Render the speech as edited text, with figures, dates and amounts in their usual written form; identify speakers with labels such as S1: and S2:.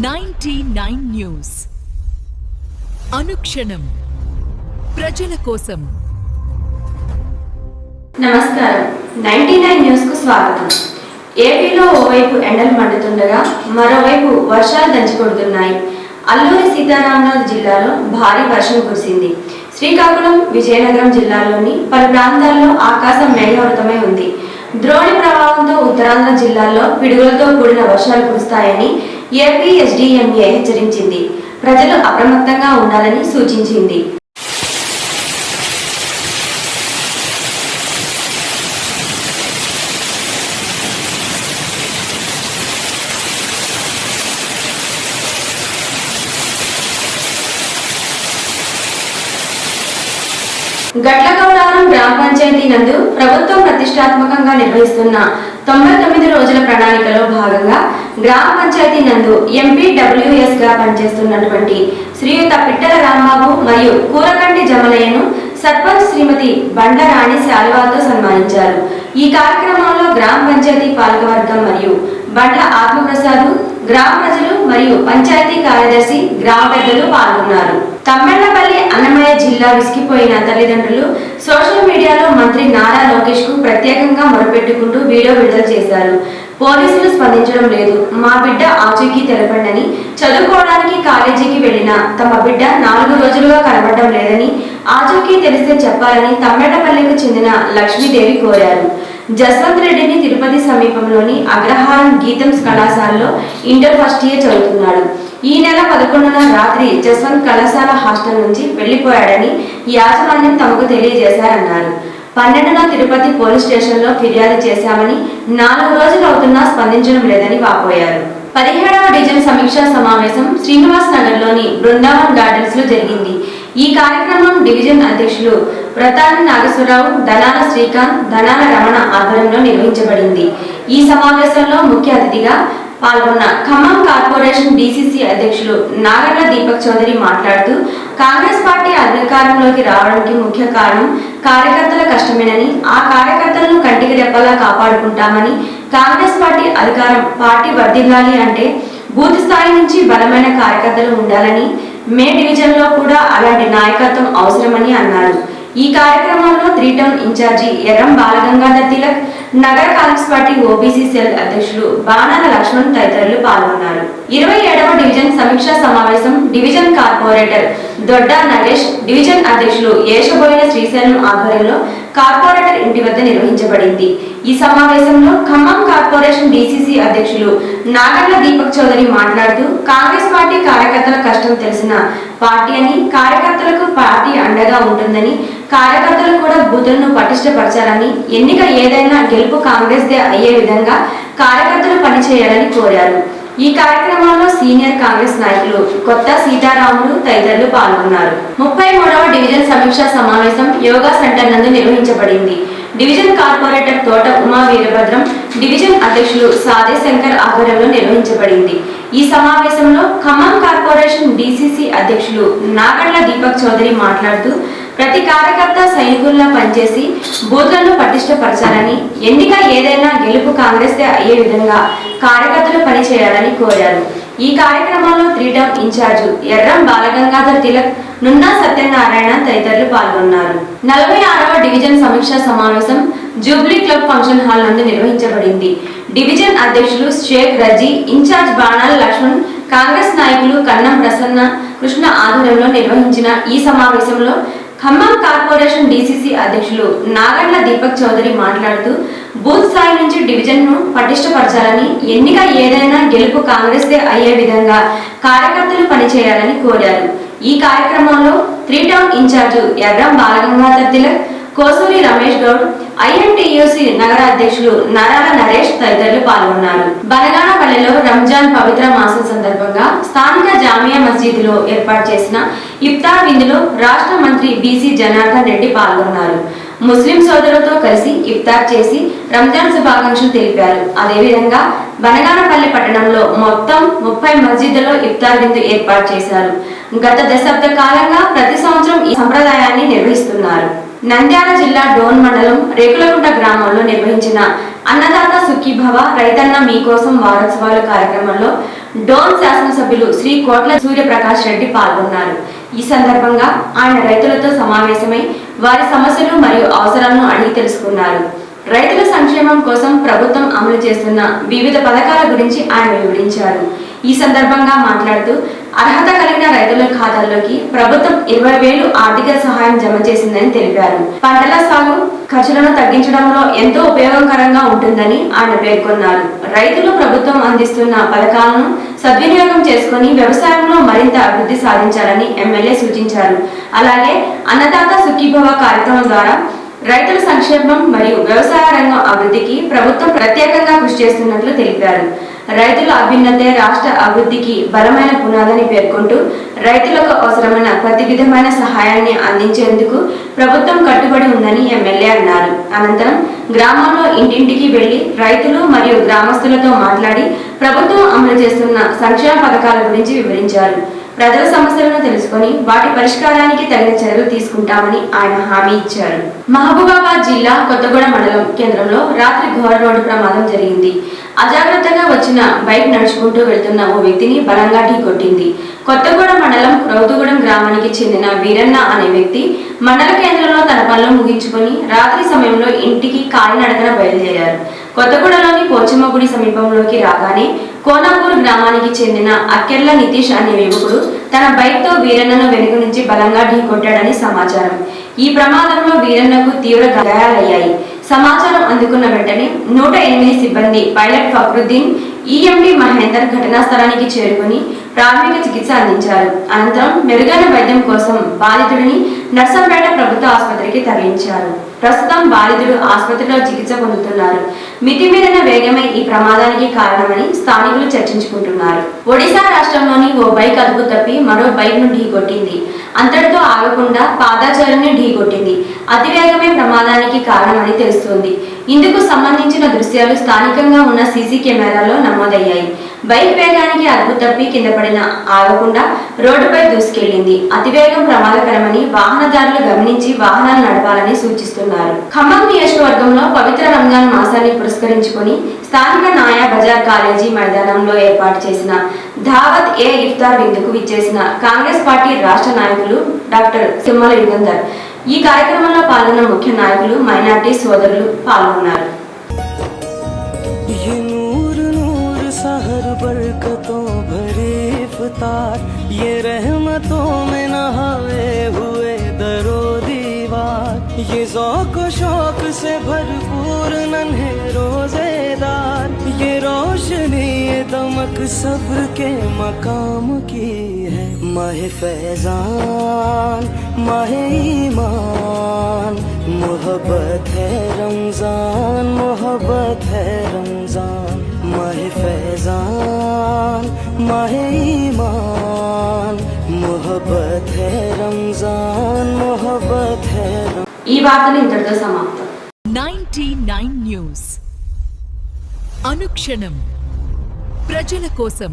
S1: 99 news అనుక్షణం ప్రజల కోసం.
S2: నమస్కారం. 99 న్యూస్ కు స్వాగతం. ఏపీలో ఓవైపు ఎండలు మండుతుండగా మరోవైపు వర్షాలు దంచికొడుతున్నాయి. అల్లూరి సీతారామరాజు జిల్లాలో భారీ వర్షం కురిసింది. శ్రీకాకుళం, విజయనగరం జిల్లాల్లోని పలు ప్రాంతాల్లో ఆకాశం మేఘావృతమై ఉంది. ద్రోణి ప్రభావంతో ఉత్తరాంధ్ర జిల్లాల్లో పిడుగులతో కూడిన వర్షాలు కురుస్తాయని ఏపీ ఎస్డీఎంఏ హెచ్చరించింది. ప్రజలు అప్రమత్తంగా ఉండాలని సూచించింది. గట్లగౌడారం గ్రామ పంచాయతీ నందు ప్రభుత్వం ప్రతిష్టాత్మకంగా నిర్వహిస్తున్న 99 రోజుల ప్రణాళికలో భాగంగా గ్రామ పంచాయతీ నందు ఎంపీడబ్ల్యూఎస్ గా పనిచేస్తున్నటువంటి శ్రీయుత పిట్టల రాంబాబు మరియు కూరకంటి జమలయ్యను సర్పంచ్ శ్రీమతి బండ్ల రాణి శాలువాతో సన్మానించారు. ఈ కార్యక్రమంలో గ్రామ పంచాయతీ పాలకవర్గం మరియు బండ్ల ఆత్మప్రసాద్, గ్రామ ప్రజలు మరియు పంచాయతీ కార్యదర్శి, గ్రామ పెద్దలు పాల్గొన్నారు. తమ్మెళ్లపల్లి అన్నమయ్య జిల్లా విసిగిపోయిన తల్లిదండ్రులు సోషల్ మీడియాలో మంత్రి నారా లోకేష్ కు ప్రత్యేకంగా మొరపెట్టుకుంటూ వీడియో విడుదల చేశారు. పోలీసులు స్పందించడం లేదు, మా బిడ్డ ఆచూకీ తెలపండని, చదువుకోవడానికి కాలేజీకి వెళ్లిన తమ బిడ్డ 4 రోజులుగా కనబడడం లేదని, ఆచూకీ తెలిస్తే చెప్పాలని తమ్మెళ్లపల్లికి చెందిన లక్ష్మీదేవి కోరారు. జస్వంత్ రెడ్డిని తిరుపతి సమీపంలోని అగ్రహారం గీతంస్ కళాశాలలో ఇంటర్ ఫస్ట్ ఇయర్ చదువుతున్నాడు. ఈ నెల 11న రాత్రి జస్వంత్ కళాశాల హాస్టల్ నుంచి వెళ్లిపోయాడని యాజమాన్యం తమకు తెలియజేశారన్నారు. 12న తిరుపతి పోలీస్ స్టేషన్లో ఫిర్యాదు చేశామని, 4 రోజులు అవుతున్నా స్పందించడం లేదని వాపోయారు. 17వ డివిజన్ సమీక్షా సమావేశం శ్రీనివాస్ నగర్ లోని బృందావన్ గార్డెన్స్ లో జరిగింది. ఈ కార్యక్రమం డివిజన్ అధ్యక్షులు ప్రతాని నాగేశ్వరరావు, ధనాల శ్రీకాంత్, ధనాల రమణ ఆధ్వర్యంలో నిర్వహించబడింది. ఈ సమావేశంలో ముఖ్య అతిథిగా పాల్గొన్న ఖమ్మం కార్పొరేషన్ డీసీసీ అధ్యక్షులు నాగర్ల దీపక్ చౌదరి మాట్లాడుతూ, కాంగ్రెస్ పార్టీ అధికారంలోకి రావడానికి ముఖ్య కారణం కార్యకర్తల కష్టమేనని, ఆ కార్యకర్తలను కంటికి రెప్పలా కాపాడుకుంటామని, కాంగ్రెస్ పార్టీ వర్ధిల్లాలి అంటే బూత్ స్థాయి నుంచి బలమైన కార్యకర్తలు ఉండాలని, మే డివిజన్ లో కూడా అలాంటి నాయకత్వం అవసరమని అన్నారు. ఈ కార్యక్రమంలో 3 టౌన్ ఇన్ఛార్జి ఎర్రం బాలగంగాధర్ తిలక్, నగర కాంగ్రెస్ పార్టీ ఓబీసీ సెల్ అధ్యక్షులు బాణాల లక్ష్మణ్ తదితరులు పాల్గొన్నారు. 27వ డివిజన్ సమీక్షా సమావేశం division corporator Dodda Nagesh, division అధ్యక్షులు ఏషబోయిన శ్రీశైలం ఆధ్వర్యంలో కార్పొరేటర్ ఇంటి వద్ద నిర్వహించబడింది. ఈ సమావేశంలో ఖమ్మం కార్పొరేషన్ డీసీసీ అధ్యక్షులు నాగర్ల దీపక్ చౌదరి మాట్లాడుతూ, కాంగ్రెస్ పార్టీ కార్యకర్తల కష్టం తెలిసిన పార్టీ అని, కార్యకర్తలకు పార్టీ అండగా ఉంటుందని, కార్యకర్తలు కూడా బూతులను పటిష్టపరచాలని, ఎన్నిక ఏదైనా గెలుపు కాంగ్రెస్ దే అయ్యే విధంగా కార్యకర్తలు పనిచేయాలని కోరారు. ఈ కార్యక్రమంలో సీనియర్ కాంగ్రెస్ నాయకులు కొత్త సీతారాములు తదితరులు పాల్గొన్నారు. 33వ డివిజన్ సమీక్షా సమావేశం యోగా సెంటర్ నందు నిర్వహించబడింది. డివిజన్ కార్పొరేటర్ తోట ఉమా వీరభద్రం, డివిజన్ అధ్యక్షులు సాదే శంకర్ ఆధ్వర్యంలో నిర్వహించబడింది. ఈ సమావేశంలో ఖమ్మం కార్పొరేషన్ డీసీసీ అధ్యక్షులు నాగర్ల దీపక్ చౌదరి మాట్లాడుతూ, ప్రతి కార్యకర్త సైనికుల్లా పనిచేసి బూత్లను పటిష్టపరచాలని, ఎన్నిక ఏదైనా గెలుపు కాంగ్రెస్ దే అయ్యే విధంగా కార్యకర్తలు పనిచేయాలని కోరారు. ఈ కార్యక్రమంలో 3 టౌన్ ఇన్ఛార్జు ఎర్రం బాలగంగాధర్ తిలక్, నున్నా సత్యనారాయణ తదితరులు పాల్గొన్నారు. 46వ డివిజన్ సమీక్షా సమావేశం జూబ్లీ క్లబ్ ఫంక్షన్ హాల్ నందు నిర్వహించబడింది. డివిజన్ అధ్యక్షులు షేక్ రజీ, ఇన్ఛార్జ్ బాణాల లక్ష్మణ్, కాంగ్రెస్ నాయకులు కన్నం ప్రసన్న కృష్ణ ఆధ్వర్యంలో నిర్వహించిన ఈ సమావేశంలో ఖమ్మం కార్పొరేషన్ డీసీసీ అధ్యక్షులు నాగర్ల దీపక్ చౌదరి మాట్లాడుతూ, బూత్ స్థాయి నుంచి డివిజన్ ను పటిష్టపరచాలని, ఎన్నిక ఏదైనా గెలుపు కాంగ్రెస్ దే అయ్యే విధంగా కార్యకర్తలు పనిచేయాలని కోరారు. ఈ కార్యక్రమంలో 3 town incharge Erram Balagangadhar Tilak, Kosuri Ramesh Goud, INTUC నగర అధ్యక్షులు నరాల నరేష్ తదితరులు పాల్గొన్నారు. బనగానపల్లిలో రంజాన్ పవిత్ర మాసం సందర్భంగా స్థానిక జామియా మసీదులో ఏర్పాటు చేసిన ఇఫ్తార్ విందులో రాష్ట్ర మంత్రి బీసీ జనార్దన్ రెడ్డి పాల్గొన్నారు. ముస్లిం సోదరులతో కలిసి ఇఫ్తార్ చేసి రంజాన్ శుభాకాంక్షలు తెలిపారు. అదేవిధంగా బనగానపల్లి పట్టణంలో మొత్తం 30 మస్జిద్లలో ఇఫ్తార్ విందు ఏర్పాటు చేశారు. గత దశాబ్ద కాలంగా ప్రతి సంవత్సరం ఈ సంప్రదాయాన్ని నిర్వహిస్తున్నారు. నంద్యాల జిల్లా డోన్ మండలం రేకులకుంట గ్రామంలో నిర్వహించిన అన్నదాత సుఖీభవ రైతన్న మీకోసం వారోత్సవాల కార్యక్రమంలో డోన్ శాసనసభ్యులు శ్రీ కోట్ల సూర్యప్రకాష్ రెడ్డి పాల్గొన్నారు. ఈ సందర్భంగా ఆయన రైతులతో సమావేశమై వారి సమస్యలు మరియు అవసరాలను అడిగి తెలుసుకున్నారు. రైతుల సంక్షేమం కోసం ప్రభుత్వం అమలు చేస్తున్న వివిధ పథకాల గురించి ఆయన వివరించారు. ఈ సందర్భంగా మాట్లాడుతూ అర్హత కలిగిన రైతుల ఖాతాల్లోకి ప్రభుత్వం 20,000 ఆర్థిక సహాయం జమ చేసిందని తెలిపారు. పంటల సాగు ఖర్చులను తగ్గించడంలో ఎంతో ఉపయోగకరంగా ఉంటుందని ఆయన పేర్కొన్నారు. రైతులు ప్రభుత్వం అందిస్తున్న పథకాలను సద్వినియోగం చేసుకుని వ్యవసాయంలో మరింత అభివృద్ధి సాధించాలని ఎమ్మెల్యే సూచించారు. అలాగే అన్నదాత సుఖీభవ కార్యక్రమం ద్వారా రైతుల సంక్షేమం మరియు వ్యవసాయ రంగం అభివృద్ధికి ప్రభుత్వం ప్రత్యేకంగా కృషి చేస్తున్నట్లు తెలిపారు. రైతుల అభ్యున్నతే రాష్ట్ర అభివృద్ధికి బలమైన పునాదని పేర్కొంటూ రైతులకు అవసరమైన ప్రతి విధమైన సహాయాన్ని అందించేందుకు ప్రభుత్వం కట్టుబడి ఉందని ఎమ్మెల్యే అన్నారు. అనంతరం గ్రామంలో ఇంటింటికి వెళ్లి రైతులు మరియు గ్రామస్తులతో మాట్లాడి ప్రభుత్వం అమలు చేస్తున్న సంక్షేమ పథకాల గురించి వివరించారు. ప్రజల సమస్యలను తెలుసుకొని వాటి పరిష్కారానికి తగిన చర్యలు తీసుకుంటామని ఆయన హామీ ఇచ్చారు. మహబూబాబాద్ జిల్లా కొత్తగూడెం మండలం కేంద్రంలో రాత్రి ఘోర రోడ్డు ప్రమాదం జరిగింది. అజాగ్రత్తగా వచ్చిన బైక్ నడుచుకుంటూ వెళ్తున్న ఓ వ్యక్తిని బలంగా ఢీకొట్టింది. కొత్తగూడెం మండలం రౌతుగూడెం గ్రామానికి చెందిన వీరన్న అనే వ్యక్తి మండల కేంద్రంలో తన పనులు ముగించుకొని రాత్రి సమయంలో ఇంటికి కాలినడకన బయలుదేరారు. కొత్తగూడెంలోని పోచమ్మ గుడి సమీపంలోకి రాగానే కోనాపూర్ గ్రామానికి చెందిన అక్కెర్ల నితీష్ అనే యువకుడు తన బైక్ తో వీరన్నను వెనుక నుంచి బలంగా ఢీకొట్టాడని సమాచారం. ఈ ప్రమాదంలో వీరన్నకు తీవ్ర గాయాలయ్యాయి. సమాచారం అందుకున్న వెంటనే 108 సిబ్బంది పైలట్ ఫక్రుద్దీన్, ఈఎండి మహేందర్ ఘటనా స్థలానికి చేరుకుని ప్రాథమిక చికిత్స అందించారు. అనంతరం మెరుగైన వైద్యం కోసం బాధితుడిని నర్సంపేట ప్రభుత్వ ఆసుపత్రికి తరలించారు. ప్రస్తుతం బాధితుడు ఆసుపత్రిలో చికిత్స పొందుతున్నారు. మితిమీరిన వేగమే ఈ ప్రమాదానికి కారణమని స్థానికులు చర్చించుకుంటున్నారు. ఒడిశా రాష్ట్రంలోని ఓ బైక్ అదుపు తప్పి మరో బైక్ ను ఢీకొట్టింది. అంతటితో ఆగకుండా పాదాచారుని ఢీకొట్టింది. అతివేగమే ప్రమాదానికి కారణమని తెలుస్తోంది. ఇందుకు సంబంధించిన దృశ్యాలు స్థానికంగా ఉన్న సీసీ కెమెరాలో నమోదయ్యాయి. బైక్ వేగానికి అదుపు తప్పి కింద పడిన ఆగకుండా రోడ్డుపై దూసుకెళ్లింది. అతివేగం ప్రమాదకరమని వాహనదారులు గమనించి వాహనాలు నడపాలని సూచిస్తున్నారు. ఖమ్మం నియోజకవర్గంలో పవిత్ర రంజాన్ మాసాన్ని పురస్కరించుకొని స్థానిక నాయా బజార్ కాలేజీ మైదానంలో ఏర్పాటు చేసిన ధావత్ ఏ ఇఫ్తార్ విందుకు విచ్చేసిన కాంగ్రెస్ పార్టీ రాష్ట్ర నాయకులు డాక్టర్ తిమ్మల యుగంధర్. ఈ కార్యక్రమంలో పాల్గొన్న ముఖ్య నాయకులు మైనార్టీ సోదరులు పాల్గొన్నారు.
S3: सहर बरकतों भरे इफ्तार, ये रहमतों में नहाए हुए दरो दीवार, ये ज़ौक़ शौक से भरपूर नन्हे रोजेदार, ये रोशनी ये दमक सब्र के मकाम की है। माह फैज़ान माह ईमान, मोहब्बत है रमज़ान, मोहब्बत है रमज़ान। माह फैज़ान माह ईमान, मोहब्बत है रमज़ान, मोहब्बत है।
S2: ఈ వార్తలు ఇంతటితో సమాప్తం.
S1: 99 న్యూస్ అనుక్షణం ప్రజల కోసం.